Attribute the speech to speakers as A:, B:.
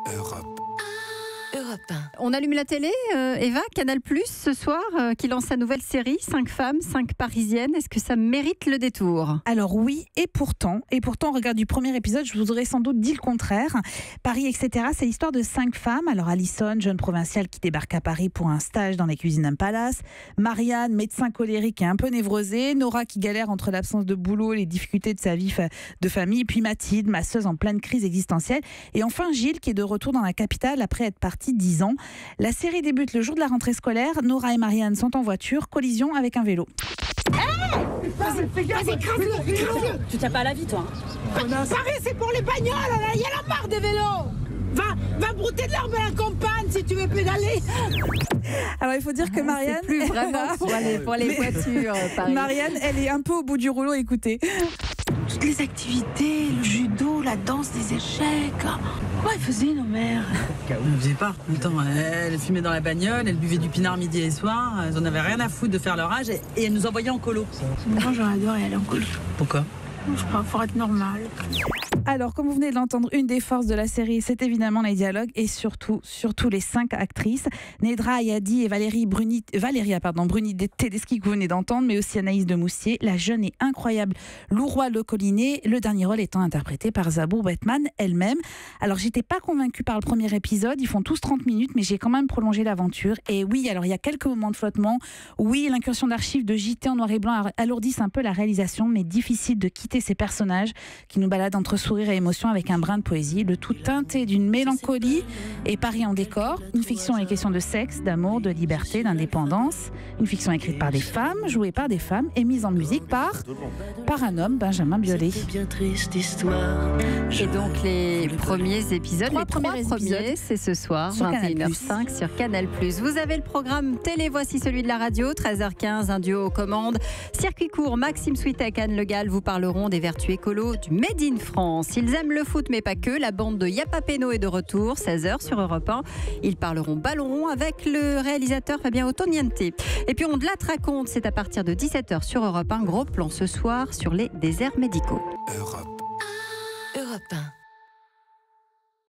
A: Europe 1.
B: On allume la télé, Eva, Canal+, ce soir, qui lance sa nouvelle série, 5 femmes, 5 parisiennes. Est-ce que ça mérite le détour ?
C: Alors oui, et pourtant, au regard du premier épisode, je vous aurais sans doute dit le contraire. Paris, etc., c'est l'histoire de 5 femmes. Alors Alison, jeune provinciale qui débarque à Paris pour un stage dans les cuisines d'un palace. Marianne, médecin colérique et un peu névrosée. Nora qui galère entre l'absence de boulot et les difficultés de sa vie de famille. Puis Mathilde, masseuse en pleine crise existentielle. Et enfin Gilles qui est de retour dans la capitale après être parti 10 ans. La série débute le jour de la rentrée scolaire. Nora et Marianne sont en voiture, collision avec un vélo.
D: Vas-y, écrase-le.
E: Tu t'as pas à la vie, toi.
D: Paris, c'est pour les bagnoles, il y a la marre des vélos. Va brouter de l'herbe à la campagne si tu veux pédaler.
C: Alors il faut dire que Marianne...
B: C'est plus vraiment pour les voitures, Paris.
C: Marianne, elle est un peu au bout du rouleau, écoutez.
D: Toutes les activités, le judo, la danse des échecs. Comment elles faisaient nos mères?
E: Elle faisait pas. Attends, elle fumait dans la bagnole, elle buvait du pinard midi et soir. Elles en avaient rien à foutre de faire leur âge et elle nous envoyait en colo.
D: Moi, j'aurais adoré aller en colo.
E: Pourquoi?
D: Je crois pour être normal.
C: Alors, comme vous venez de l'entendre, une des forces de la série, c'est évidemment les dialogues et surtout les 5 actrices. Nedra Ayadi et Valérie Bruni Tedeschi que vous venez d'entendre, mais aussi Anaïs de Moussier, la jeune et incroyable Louroy Le Collinet, le dernier rôle étant interprété par Zabour Bretman elle-même. Alors, j'étais pas convaincue par le premier épisode, ils font tous 30 minutes, mais j'ai quand même prolongé l'aventure. Et oui, alors il y a quelques moments de flottement. Oui, l'incursion d'archives de JT en noir et blanc alourdissent un peu la réalisation, mais difficile de quitter ces personnages qui nous baladent entre sourire et émotion avec un brin de poésie, le tout teinté d'une mélancolie et Paris en décor. Une fiction est question de sexe, d'amour, de liberté, d'indépendance. Une fiction écrite par des femmes, jouée par des femmes et mise en musique par un homme, Benjamin Biolay.
B: Et donc les premiers épisodes, les 3 premiers, c'est ce soir, 21h05 sur Canal+. Vous avez le programme télé, voici celui de la radio, 13h15, un duo aux commandes. Circuit court, Maxime Switek, Anne Le Gall vous parleront des vertus écolos du Made in France. Ils aiment le foot, mais pas que. La bande de Yapa Peno est de retour, 16h sur Europe 1. Ils parleront ballon rond avec le réalisateur Fabien Ottoniente. Et puis on de la raconte, c'est à partir de 17h sur Europe 1. Gros plan ce soir sur les déserts médicaux.
A: Europe 1.